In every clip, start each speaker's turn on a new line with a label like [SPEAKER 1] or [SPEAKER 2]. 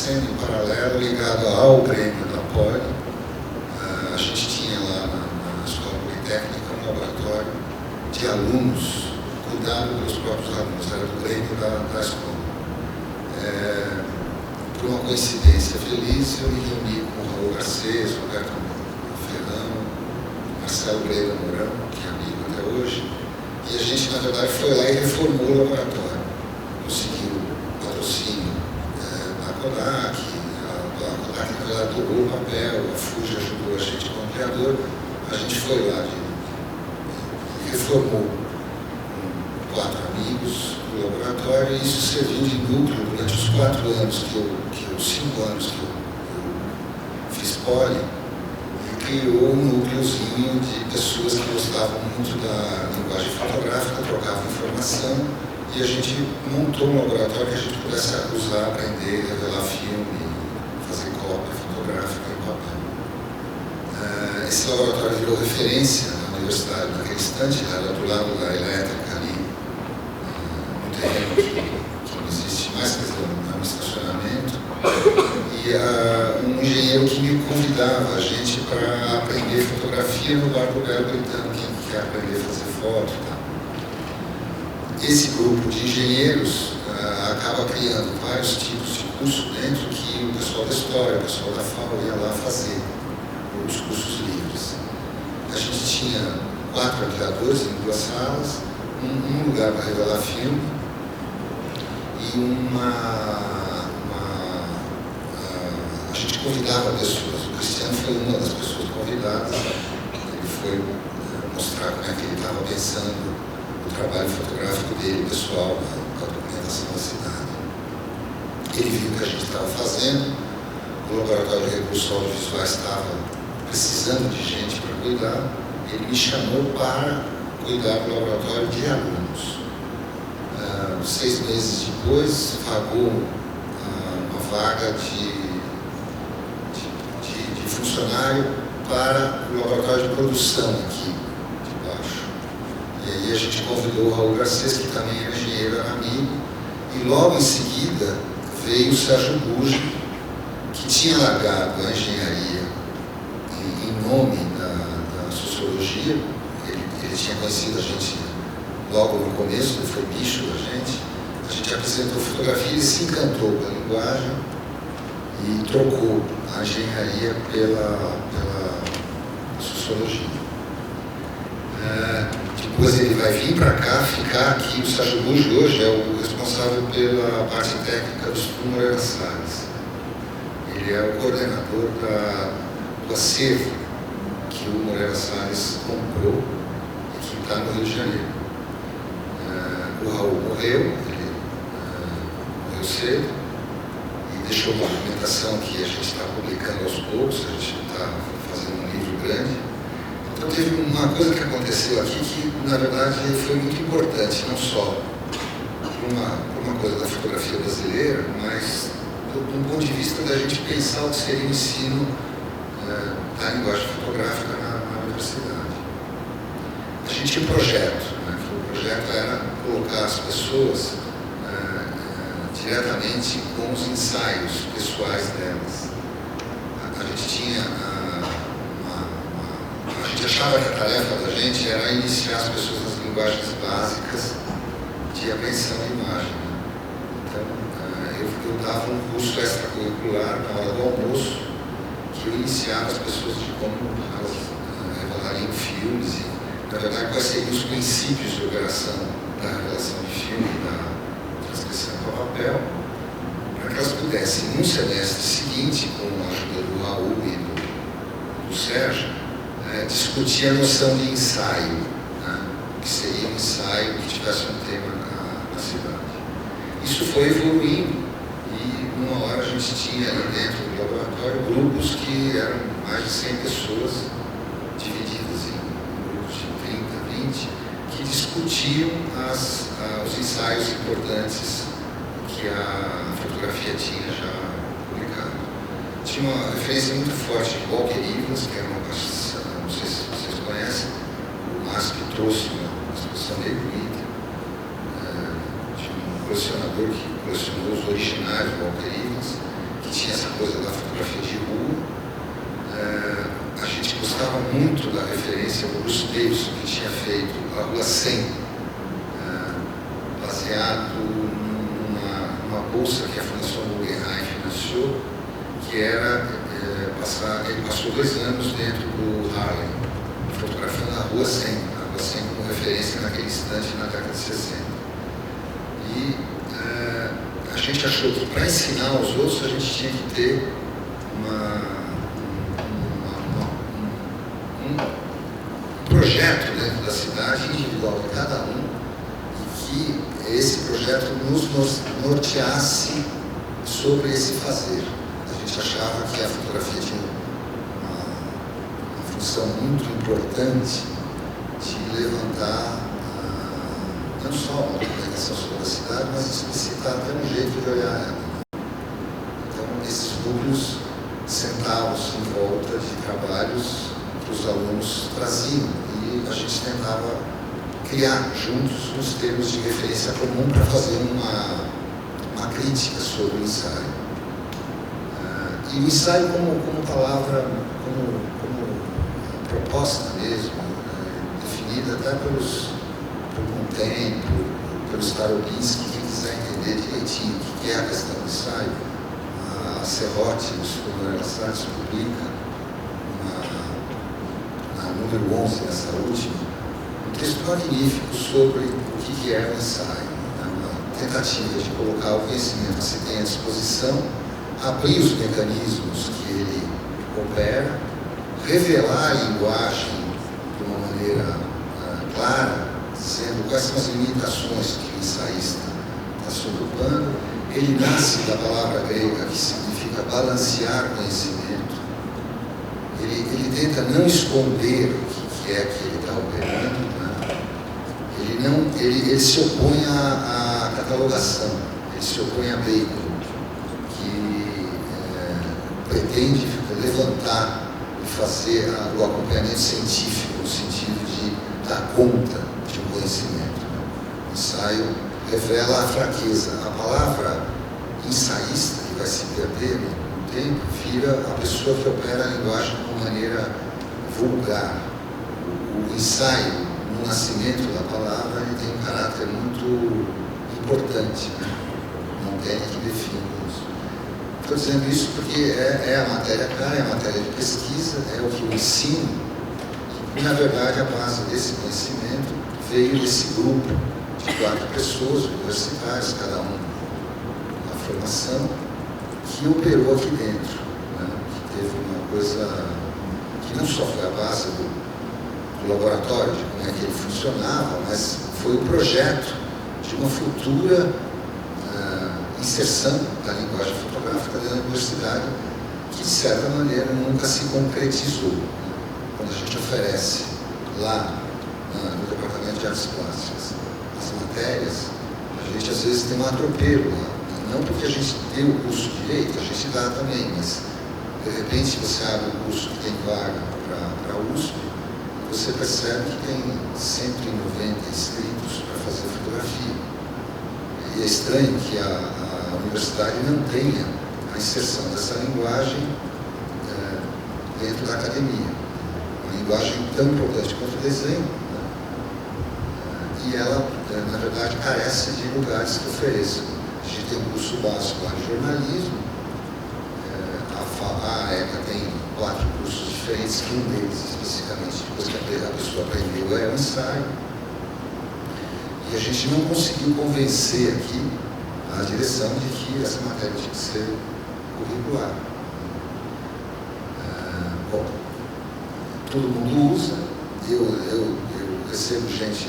[SPEAKER 1] acontecendo em paralelo ligado ao Grêmio da Poli. A gente tinha lá na Escola Politécnica um laboratório de alunos, cuidado pelos próprios alunos, era do Grêmio da escola. Por uma coincidência feliz, eu me reuni com o Raul Garcês, Roberto Ferrão, Marcelo Breira Mourão, que é amigo até hoje, e a gente, na verdade, foi lá e reformou o laboratório. Conseguiu patrocínio da Kodak, a Kodak, na verdade, doou o papel, a Fuji ajudou a gente como criador, a gente foi lá e reformou com 4 amigos do laboratório, e isso serviu de núcleo durante os 4 anos, 5 anos que eu fiz poli, e criou um núcleozinho de pessoas que gostavam muito da linguagem fotográfica, trocavam informação, e a gente montou um laboratório que a gente pudesse usar, aprender, revelar filme, fazer cópia fotográfica em papel. Esse laboratório virou referência na universidade, naquele instante, era do lado da elétrica ali, no terreno que não existe mais, quer dizer, no estacionamento, e um engenheiro que me convidava a gente para aprender fotografia no Bar do Belo Britânico, quem quer aprender a fazer foto e tal. Esse grupo de engenheiros acaba criando vários tipos de curso dentro que o pessoal da história, o pessoal da FAO ia lá fazer, os cursos livres. A gente tinha 4 aviadores em 2 salas, um lugar para revelar filme e a gente convidava pessoas. O Cristiano foi uma das pessoas convidadas. Ele foi mostrar como é que ele estava pensando o trabalho fotográfico dele, pessoal, da documentação da cidade. Ele viu o que a gente estava fazendo, o Laboratório de Recursos Audiovisuais estava precisando de gente para cuidar, ele me chamou para cuidar do laboratório de alunos. 6 meses depois, pagou uma vaga de funcionário para o laboratório de produção aqui de baixo. E aí a gente convidou o Raul Garcês, que também era engenheiro, era amigo, e logo em seguida veio o Sérgio Buji, que tinha largado a engenharia em nome da sociologia. Ele tinha conhecido a gente logo no começo, ele foi bicho da gente. A gente apresentou fotografia, ele se encantou com a linguagem e trocou a engenharia pela sociologia. Depois ele vai vir para cá, ficar aqui. O Sérgio Buji hoje é o responsável pela parte técnica do Instituto Moreira Salles. Ele é o coordenador do acervo que o Moreira Salles comprou e que está no Rio de Janeiro. O Raul morreu, ele morreu cedo e deixou uma documentação que a gente está publicando aos poucos, a gente está fazendo um livro grande. Então teve uma coisa que aconteceu aqui que, na verdade, foi muito importante, não só por uma coisa da fotografia brasileira, mas do ponto de vista da gente pensar o que seria o ensino da linguagem fotográfica na universidade. A gente tinha um projeto, né? O projeto era colocar as pessoas diretamente com os ensaios pessoais delas. A gente tinha a gente achava que a tarefa da gente era iniciar as pessoas nas linguagens básicas de apreensão de imagem. Então, eu dava um curso extracurricular na hora do almoço, que eu iniciava as pessoas de como elas revelariam filmes e, na verdade, quais seriam os princípios de operação da revelação de filme, da transcrição para papel, para que elas pudessem, num semestre seguinte, com a ajuda do Raul e do Sérgio, discutir a noção de ensaio, né? Que seria um ensaio que tivesse um tema na cidade. Isso foi evoluindo e uma hora a gente tinha ali dentro do laboratório grupos que eram mais de 100 pessoas divididas em grupos de 30, 20 que discutiam os ensaios importantes que a fotografia tinha já publicado. Tinha uma referência muito forte de Walker Evans, que era uma participação, não sei se vocês conhecem, o MASP trouxe uma exposição bem bonita, de um colecionador que colecionou os originais do Walker Evans, que tinha essa coisa da fotografia de rua. A gente gostava muito da referência do Bruce Davidson, que tinha feito a Rua 100, baseado numa bolsa que a Fundação Guggenheim financiou, que era ele passou 2 anos dentro do Harlem, fotografando a Rua 100, a Rua 100 como referência naquele instante na década de 60. E a gente achou que para ensinar aos outros a gente tinha que ter um projeto dentro da cidade individual de cada um, e que esse projeto nos norteasse sobre esse fazer. A gente achava que a fotografia tinha uma função muito importante de levantar não só uma comunicação sobre a cidade, mas explicitar até um jeito de olhar ela. Então, esses núcleos sentados em volta de trabalhos que os alunos traziam, e a gente tentava criar juntos uns termos de referência comum para fazer uma crítica sobre o ensaio. E o ensaio como palavra, como proposta mesmo, definida até pelo Contempo, pelo Starobinsky, quem quiser entender direitinho o que é a questão do ensaio. A Serrote, no Segundo das Artes, publica na número 11, nessa última, um texto magnífico sobre o que é o ensaio. É uma tentativa de colocar o conhecimento que se tem à disposição, abrir os mecanismos que ele opera, revelar a linguagem de uma maneira clara, dizendo quais são as limitações que o ensaísta está se ocupando. Ele nasce da palavra grega que significa balancear conhecimento. Ele tenta não esconder o que é que ele está operando, né? Ele se opõe à catalogação, ele se opõe a Bacon, que pretende levantar e fazer o acompanhamento científico, no sentido de dar conta de um conhecimento. Né? O ensaio revela a fraqueza. A palavra ensaísta, que vai se perder no tempo, vira a pessoa que opera a linguagem de uma maneira vulgar. O ensaio, no nascimento da palavra, ele tem um caráter muito importante, né? Não tem que definir isso. Estou dizendo isso porque é a matéria cara, é a matéria de pesquisa, é o que eu ensino. E, na verdade, a base desse conhecimento veio desse grupo de 4 pessoas universitárias, cada um com a formação, que operou aqui dentro, né? Que teve uma coisa que não só foi a base do laboratório, de como é que ele funcionava, mas foi o projeto de uma futura inserção da linguagem fotográfica dentro da universidade, que de certa maneira nunca se concretizou. Né? Quando a gente oferece lá no Departamento de Artes Plásticas as matérias, a gente às vezes tem um atropelo lá. Não porque a gente deu o curso de Direito, a gente dá também, mas de repente você abre um curso que tem vaga para a USP, você percebe que tem 190 inscritos para fazer fotografia. E é estranho que a universidade não tenha a inserção dessa linguagem dentro da academia. Uma linguagem tão importante quanto o desenho. Né? E ela, na verdade, carece de lugares que ofereçam. A gente tem um curso básico lá de jornalismo, a ECA tem 4 cursos diferentes, que um deles, especificamente, depois que a pessoa aprendeu, é o ensaio. E a gente não conseguiu convencer aqui a direção de que essa matéria tinha que ser curricular. Bom, todo mundo usa, eu recebo gente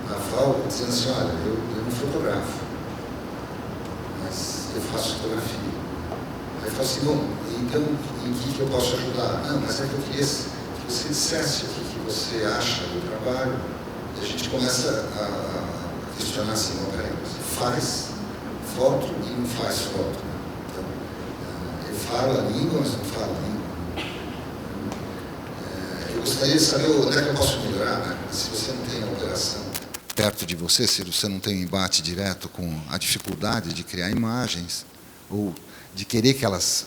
[SPEAKER 1] na FAO dizendo assim, olha, eu não fotografo, mas eu faço fotografia. Aí eu falo assim, bom, então em que eu posso ajudar? Não, mas é que eu queria que você dissesse o que você acha do trabalho. E a gente começa a questionar assim, bom, peraí, você faz foto e não faz foto. Então, eu falo a língua, mas não falo a língua. Eu gostaria de saber onde é que eu posso melhorar, né? Se você não tem a operação perto de você, se você não tem um embate direto com a dificuldade de criar imagens, ou
[SPEAKER 2] de querer que elas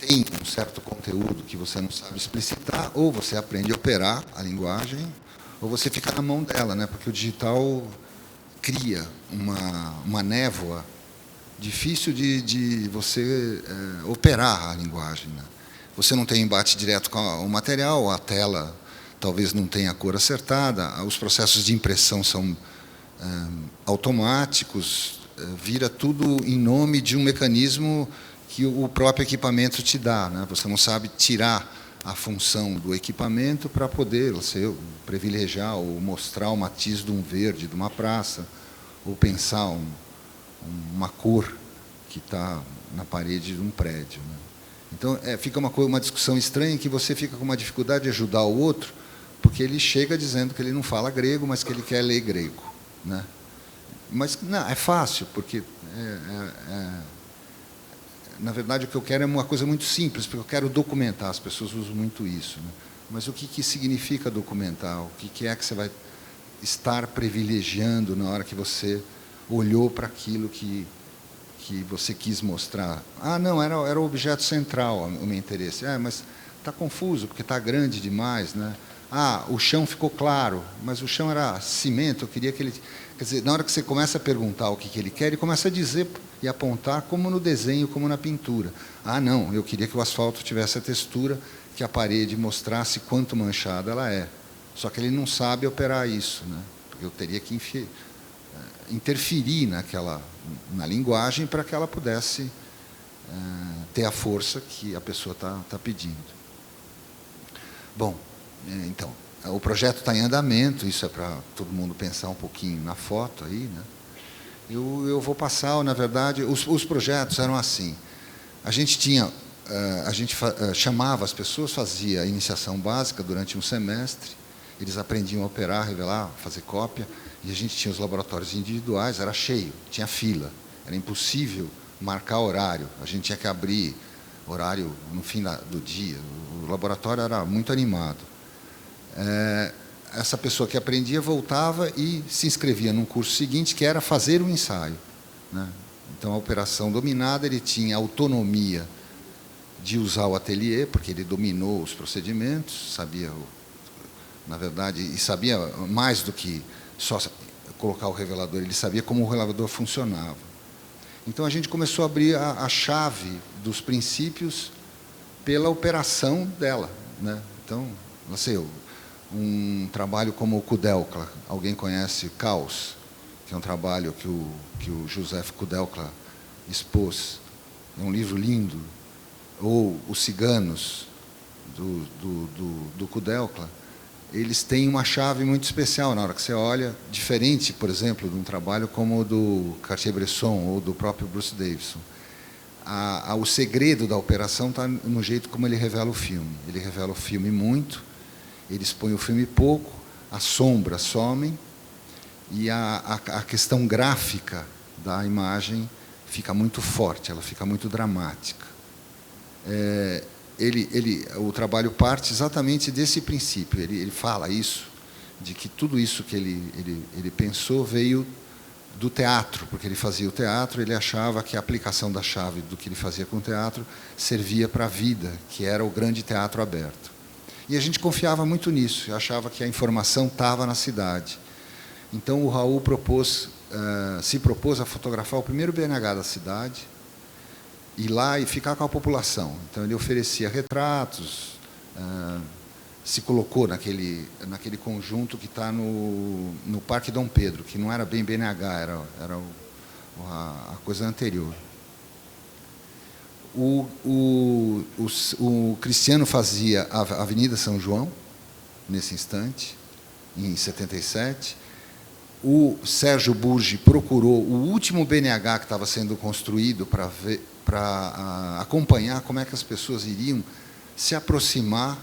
[SPEAKER 2] tenham um certo conteúdo que você não sabe explicitar, ou você aprende a operar a linguagem, ou você fica na mão dela, né? Porque o digital cria uma névoa difícil de você operar a linguagem, né? Você não tem embate direto com o material, a tela talvez não tenha a cor acertada, os processos de impressão são automáticos, vira tudo em nome de um mecanismo que o próprio equipamento te dá, né? Você não sabe tirar a função do equipamento para poder você privilegiar ou mostrar o matiz de um verde de uma praça, ou pensar uma cor que está na parede de um prédio, né? Então, fica uma discussão estranha em que você fica com uma dificuldade de ajudar o outro, porque ele chega dizendo que ele não fala grego, mas que ele quer ler grego, né? Mas não, é fácil, porque, na verdade, o que eu quero é uma coisa muito simples, porque eu quero documentar, as pessoas usam muito isso, né? Mas o que significa documentar? O que é que você vai estar privilegiando na hora que você olhou para aquilo que você quis mostrar? Ah, não, era o objeto central, o meu interesse. Mas está confuso, porque está grande demais, né? Ah, o chão ficou claro, mas o chão era cimento, eu queria que ele... Quer dizer, na hora que você começa a perguntar o que ele quer, ele começa a dizer e apontar, como no desenho, como na pintura. Ah, não, eu queria que o asfalto tivesse a textura, que a parede mostrasse quanto manchada ela é. Só que ele não sabe operar isso, né? Porque eu teria que interferir na linguagem para que ela pudesse ter a força que a pessoa está pedindo. Bom, então, o projeto está em andamento, isso é para todo mundo pensar um pouquinho na foto aí, né? Eu vou passar, na verdade, os projetos eram assim. A gente chamava as pessoas, fazia a iniciação básica durante um semestre, eles aprendiam a operar, revelar, fazer cópia, e a gente tinha os laboratórios individuais, era cheio, tinha fila, era impossível marcar horário, a gente tinha que abrir horário no fim do dia, o laboratório era muito animado. Essa pessoa que aprendia voltava e se inscrevia num curso seguinte, que era fazer um ensaio, né? Então, a operação dominada, ele tinha autonomia de usar o ateliê, porque ele dominou os procedimentos, sabia, na verdade, e sabia mais do que só colocar o revelador, ele sabia como o revelador funcionava. Então, a gente começou a abrir a chave dos princípios pela operação dela, né? Então, não sei, um trabalho como o Kudelka, alguém conhece Caos, que é um trabalho que o Joseph Kudelka expôs, é um livro lindo, ou Os Ciganos, do Kudelka, eles têm uma chave muito especial na hora que você olha, diferente, por exemplo, de um trabalho como o do Cartier-Bresson ou do próprio Bruce Davison. O segredo da operação está no jeito como ele revela o filme. Ele revela o filme muito, ele expõe o filme pouco, as sombras somem e a questão gráfica da imagem fica muito forte, ela fica muito dramática. O trabalho parte exatamente desse princípio. Ele fala isso, de que tudo isso que ele pensou veio do teatro, porque ele fazia o teatro, ele achava que a aplicação da chave do que ele fazia com o teatro servia para a vida, que era o grande teatro aberto. E a gente confiava muito nisso, achava que a informação estava na cidade. Então, o Raul se propôs a fotografar o primeiro BNH da cidade, ir lá e ficar com a população. Então, ele oferecia retratos, se colocou naquele conjunto que está no Parque Dom Pedro, que não era bem BNH, era a coisa anterior. O Cristiano fazia a Avenida São João, nesse instante, em 77. O Sérgio Burgi procurou o último BNH que estava sendo construído para acompanhar como é que as pessoas iriam se aproximar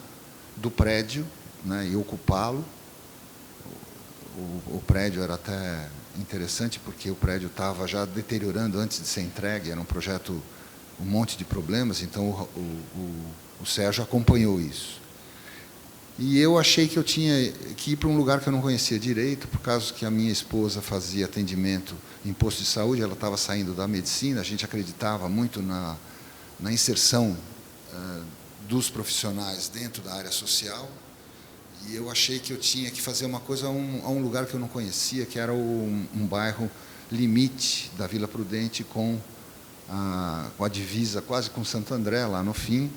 [SPEAKER 2] do prédio, né, e ocupá-lo. O prédio era até interessante, porque o prédio estava já deteriorando antes de ser entregue, era um projeto, um monte de problemas, então o Sérgio acompanhou isso. E eu achei que eu tinha que ir para um lugar que eu não conhecia direito, por causa que a minha esposa fazia atendimento em posto de saúde, ela estava saindo da medicina, a gente acreditava muito na inserção dos profissionais dentro da área social, e eu achei que eu tinha que fazer uma coisa a um lugar que eu não conhecia, que era um bairro limite da Vila Prudente com a divisa quase com Santo André, lá no fim,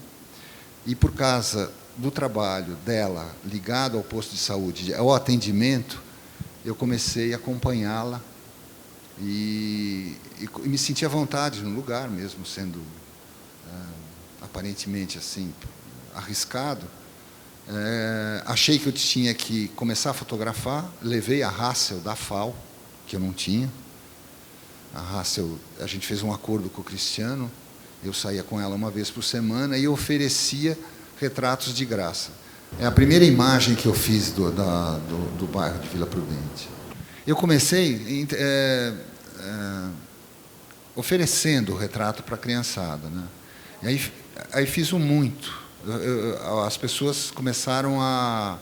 [SPEAKER 2] e por causa do trabalho dela ligado ao posto de saúde, ao atendimento, eu comecei a acompanhá-la e me sentia à vontade no lugar, mesmo sendo aparentemente assim arriscado. Achei que eu tinha que começar a fotografar, levei a Hassel da FAO, que eu não tinha. A Hassel, a gente fez um acordo com o Cristiano, eu saía com ela uma vez por semana e oferecia retratos de graça. É a primeira imagem que eu fiz do bairro de Vila Prudente. Eu comecei oferecendo o retrato para a criançada, né? E aí fiz muito. As pessoas começaram a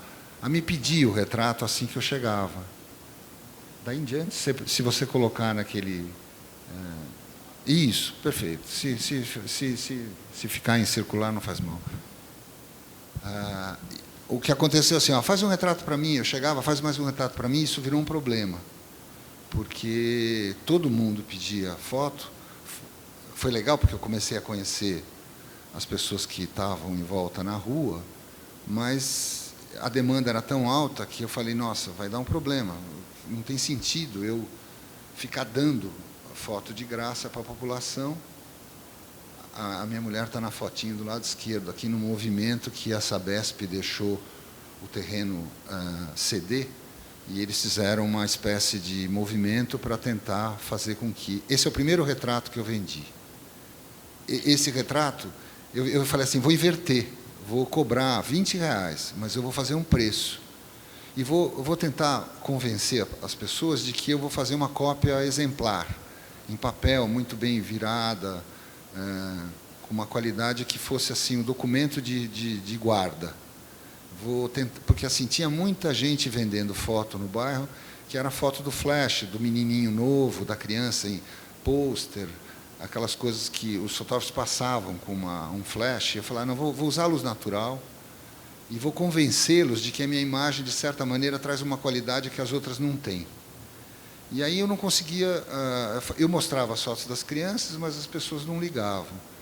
[SPEAKER 2] me pedir o retrato assim que eu chegava. Daí em diante, se você colocar naquele... isso, perfeito. Se ficar em circular, não faz mal. O que aconteceu assim, faz um retrato para mim, eu chegava, faz mais um retrato para mim, isso virou um problema, porque todo mundo pedia foto. Foi legal porque eu comecei a conhecer as pessoas que estavam em volta na rua, mas a demanda era tão alta que eu falei, nossa, vai dar um problema, não tem sentido eu ficar dando foto de graça para a população. A minha mulher está na fotinho do lado esquerdo, aqui no movimento que a Sabesp deixou o terreno ceder, e eles fizeram uma espécie de movimento para tentar fazer com que... Esse é o primeiro retrato que eu vendi. Esse retrato, eu falei assim, vou inverter, vou cobrar R$20, mas eu vou fazer um preço. E vou tentar convencer as pessoas de que eu vou fazer uma cópia exemplar, em papel, muito bem virada, com uma qualidade que fosse assim um documento de guarda. Vou tentar, porque assim tinha muita gente vendendo foto no bairro, que era foto do flash, do menininho novo, da criança em pôster, aquelas coisas que os fotógrafos passavam com um flash. Eu falei, não, vou usar a luz natural e vou convencê-los de que a minha imagem, de certa maneira, traz uma qualidade que as outras não têm. E aí eu não conseguia... eu mostrava as fotos das crianças, mas as pessoas não ligavam.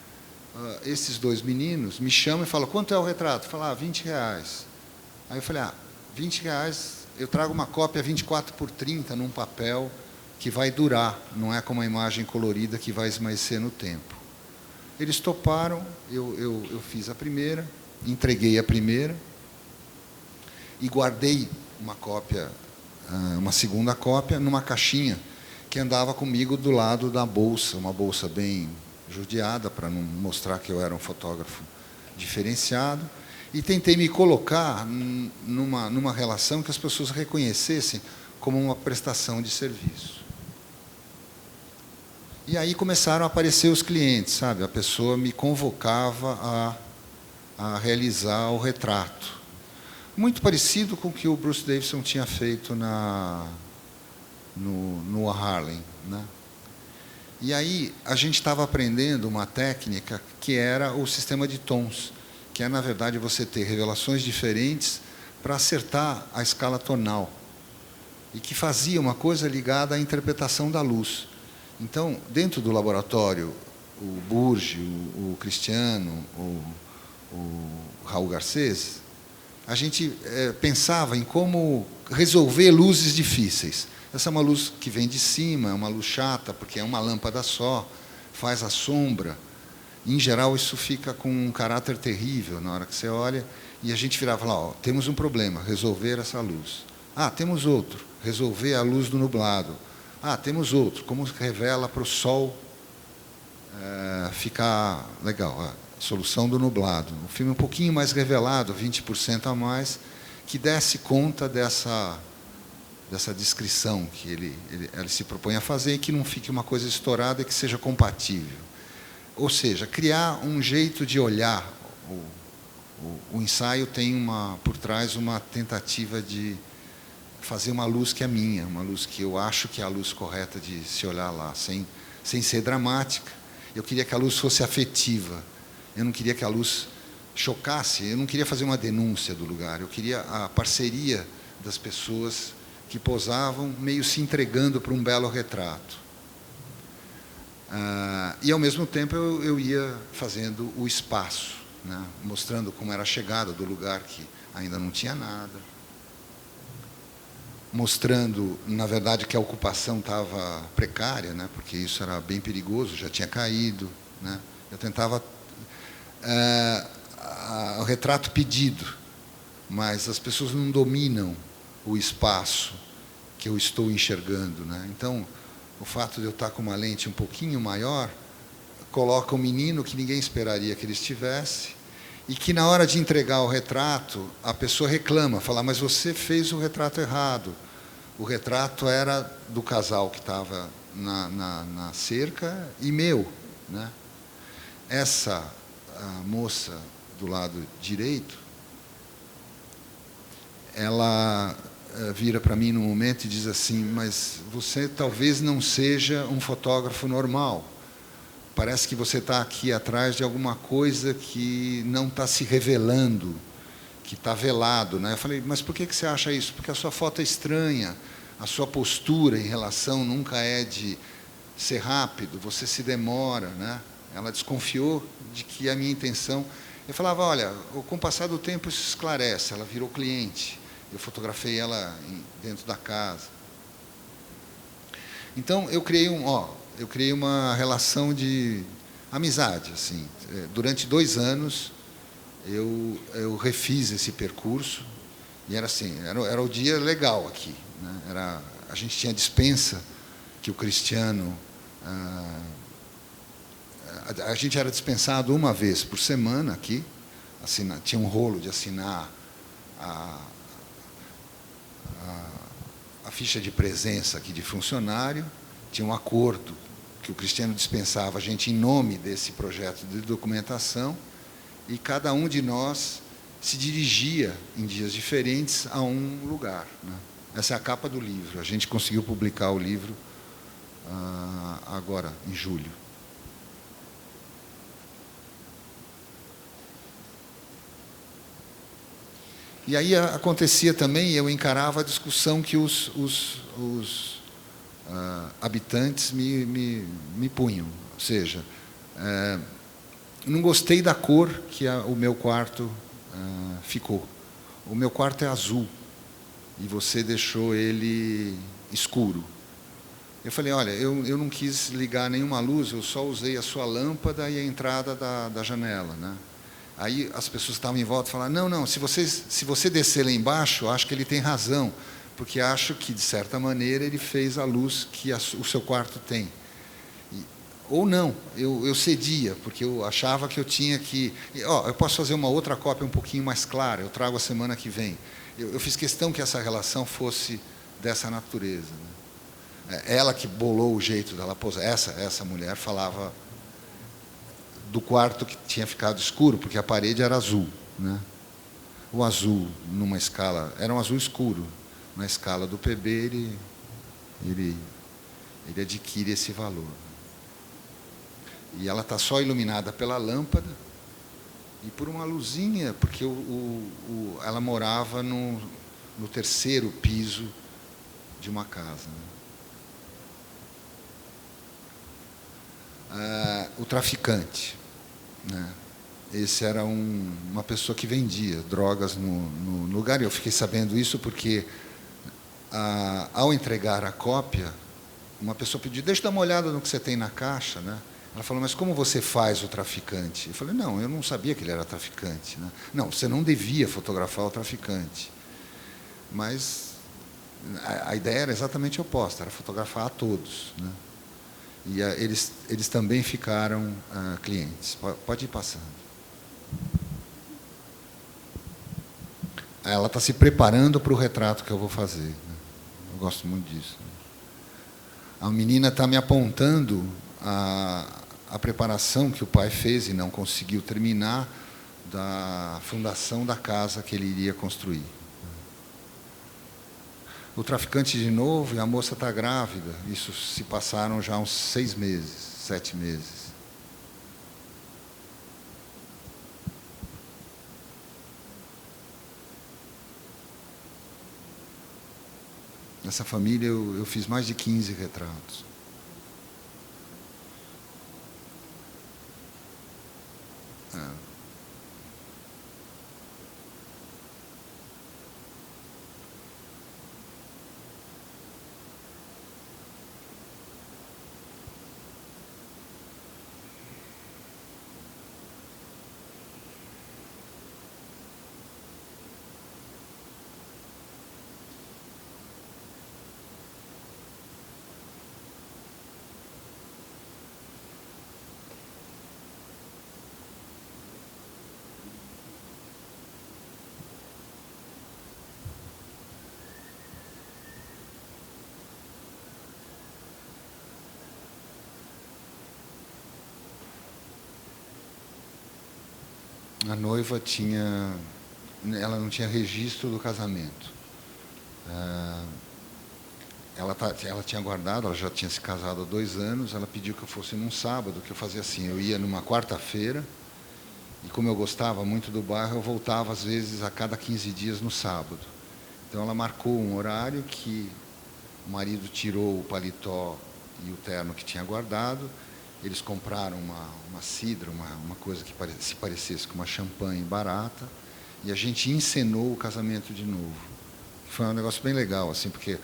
[SPEAKER 2] Esses dois meninos me chamam e falam, quanto é o retrato? Eu falo, R$20. Aí eu falei, R$20, eu trago uma cópia 24x30 num papel que vai durar, não é como a imagem colorida que vai esmaecer no tempo. Eles toparam, eu fiz a primeira, entreguei a primeira e guardei uma cópia, uma segunda cópia, numa caixinha que andava comigo do lado da bolsa, uma bolsa bem judiada, para não mostrar que eu era um fotógrafo diferenciado, e tentei me colocar numa relação que as pessoas reconhecessem como uma prestação de serviço. E aí começaram a aparecer os clientes, sabe? A pessoa me convocava a realizar o retrato. Muito parecido com o que o Bruce Davison tinha feito no Harlem, né? E aí a gente estava aprendendo uma técnica que era o sistema de tons, que é, na verdade, você ter revelações diferentes para acertar a escala tonal, e que fazia uma coisa ligada à interpretação da luz. Então, dentro do laboratório, o Burge, o Cristiano, o Raul Garcês, a gente pensava em como resolver luzes difíceis. Essa é uma luz que vem de cima, é uma luz chata, porque é uma lâmpada só, faz a sombra. Em geral, isso fica com um caráter terrível na hora que você olha, e a gente virava lá, temos um problema, resolver essa luz. Temos outro, resolver a luz do nublado. Temos outro, como revela para o sol ficar legal, a solução do nublado. Um filme um pouquinho mais revelado, 20% a mais, que desse conta dessa descrição que ele se propõe a fazer, e que não fique uma coisa estourada e que seja compatível. Ou seja, criar um jeito de olhar O ensaio tem por trás uma tentativa de fazer uma luz que é minha, uma luz que eu acho que é a luz correta de se olhar lá, sem ser dramática. Eu queria que a luz fosse afetiva. Eu não queria que a luz chocasse, eu não queria fazer uma denúncia do lugar. Eu queria a parceria das pessoas que posavam, meio se entregando para um belo retrato. E, ao mesmo tempo, eu ia fazendo o espaço, né, mostrando como era a chegada do lugar, que ainda não tinha nada, mostrando, na verdade, que a ocupação estava precária, né, porque isso era bem perigoso, já tinha caído, né. Eu tentava o retrato pedido, mas as pessoas não dominam o espaço que eu estou enxergando, né. Então, o fato de eu estar com uma lente um pouquinho maior coloca um menino que ninguém esperaria que ele estivesse, e que, na hora de entregar o retrato, a pessoa reclama, fala, mas você fez o retrato errado. O retrato era do casal que estava na cerca e meu, né? Essa moça do lado direito, ela vira para mim num momento e diz assim, mas você talvez não seja um fotógrafo normal. Parece que você está aqui atrás de alguma coisa que não está se revelando, que está velado, né? Eu falei, mas por que você acha isso? Porque a sua foto é estranha, a sua postura em relação nunca é de ser rápido, você se demora, né? Ela desconfiou de que a minha intenção... Eu falava, olha, com o passar do tempo isso esclarece, ela virou cliente, eu fotografei ela dentro da casa. Então, eu criei uma relação de amizade, assim. Durante 2 anos, eu refiz esse percurso, e era assim, era o dia legal aqui, né? A gente tinha dispensa, que o Cristiano... a gente era dispensado uma vez por semana aqui, tinha um rolo de assinar a ficha de presença aqui de funcionário, tinha um acordo que o Cristiano dispensava a gente em nome desse projeto de documentação, e cada um de nós se dirigia em dias diferentes a um lugar, né? Essa é a capa do livro. A gente conseguiu publicar o livro agora, em julho. E aí acontecia também, eu encarava a discussão que os habitantes me punham. Ou seja, não gostei da cor que o meu quarto ficou. O meu quarto é azul, e você deixou ele escuro. Eu falei, olha, eu não quis ligar nenhuma luz, eu só usei a sua lâmpada e a entrada da janela, né? Aí as pessoas que estavam em volta falaram, não, se você descer lá embaixo, acho que ele tem razão, porque acho que, de certa maneira, ele fez a luz que o seu quarto tem. Ou não, eu cedia, porque eu achava que eu tinha que... eu posso fazer uma outra cópia um pouquinho mais clara, eu trago a semana que vem. Eu fiz questão que essa relação fosse dessa natureza, né? Ela que bolou o jeito dela posar. Essa mulher falava do quarto que tinha ficado escuro, porque a parede era azul, né? O azul, numa escala... Era um azul escuro. Na escala do PB, ele adquire esse valor. E ela está só iluminada pela lâmpada e por uma luzinha, porque ela morava no 3º piso de uma casa, né? O traficante, né? Esse era uma pessoa que vendia drogas no lugar, e eu fiquei sabendo isso porque, ao entregar a cópia, uma pessoa pediu, deixa eu dar uma olhada no que você tem na caixa, né? Ela falou, mas como você faz o traficante? Eu falei, não, eu não sabia que ele era traficante, né? Não, você não devia fotografar o traficante. Mas a ideia era exatamente oposta, era fotografar a todos, né? E eles também ficaram clientes. Pode ir passando. Ela está se preparando para o retrato que eu vou fazer, né? Eu gosto muito disso. A menina está me apontando a preparação que o pai fez e não conseguiu terminar da fundação da casa que ele iria construir. O traficante de novo, e a moça está grávida. Isso se passaram já uns 6 meses, 7 meses. Nessa família eu fiz mais de 15 retratos. A noiva ela não tinha registro do casamento. Ela tinha guardado, ela já tinha se casado há 2 anos, ela pediu que eu fosse num sábado, que eu fazia assim, eu ia numa quarta-feira, e como eu gostava muito do bairro, eu voltava às vezes a cada 15 dias no sábado. Então ela marcou um horário que o marido tirou o paletó e o terno que tinha guardado. Eles compraram uma cidra, uma coisa que se parecesse com uma champanhe barata, e a gente encenou o casamento de novo. Foi um negócio bem legal, assim, porque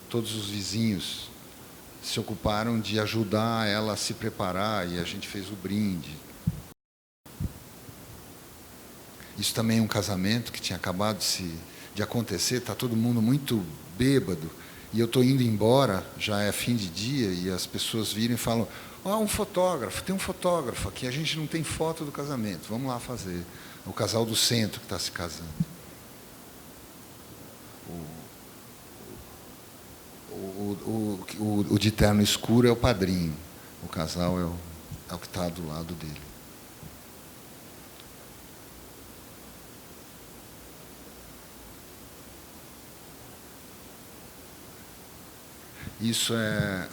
[SPEAKER 2] todos os vizinhos se ocuparam de ajudar ela a se preparar, e a gente fez o brinde. Isso também é um casamento que tinha acabado de acontecer, está todo mundo muito bêbado, e eu estou indo embora, já é fim de dia, e as pessoas viram e falam: um fotógrafo, tem um fotógrafo aqui, a gente não tem foto do casamento, vamos lá fazer. O casal do centro que está se casando. O de terno escuro é o padrinho, o casal é o que está do lado dele. Isso é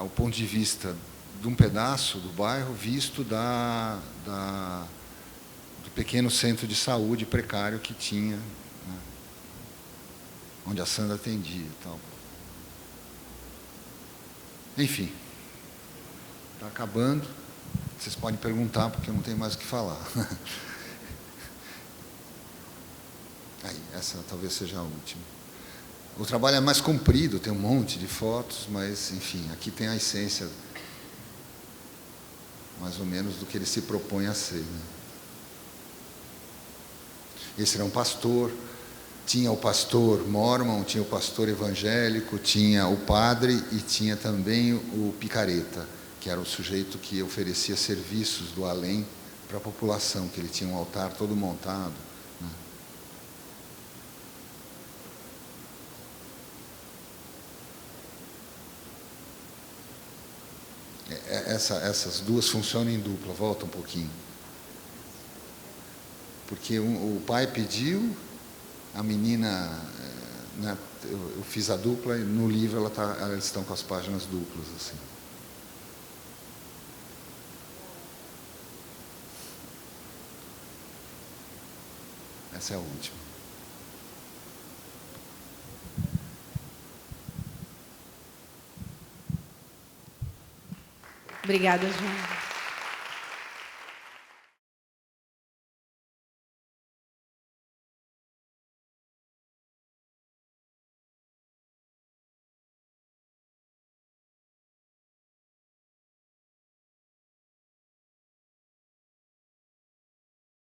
[SPEAKER 2] o ponto de vista de um pedaço do bairro visto do pequeno centro de saúde precário que tinha, né, onde a Sandra atendia e tal. Enfim, está acabando. Vocês podem perguntar, porque eu não tenho mais o que falar. Aí, essa talvez seja a última. O trabalho é mais comprido, tem um monte de fotos, mas, enfim, aqui tem a essência, mais ou menos, do que ele se propõe a ser, né? Esse era um pastor, tinha o pastor mórmon, tinha o pastor evangélico, tinha o padre e tinha também o picareta, que era o sujeito que oferecia serviços do além para a população, que ele tinha um altar todo montado, né? Essas duas funcionam em dupla, volta um pouquinho. Porque o pai pediu, a menina, né, eu fiz a dupla, e no livro elas estão com as páginas duplas, assim. Essa é a última.
[SPEAKER 3] Obrigada, João.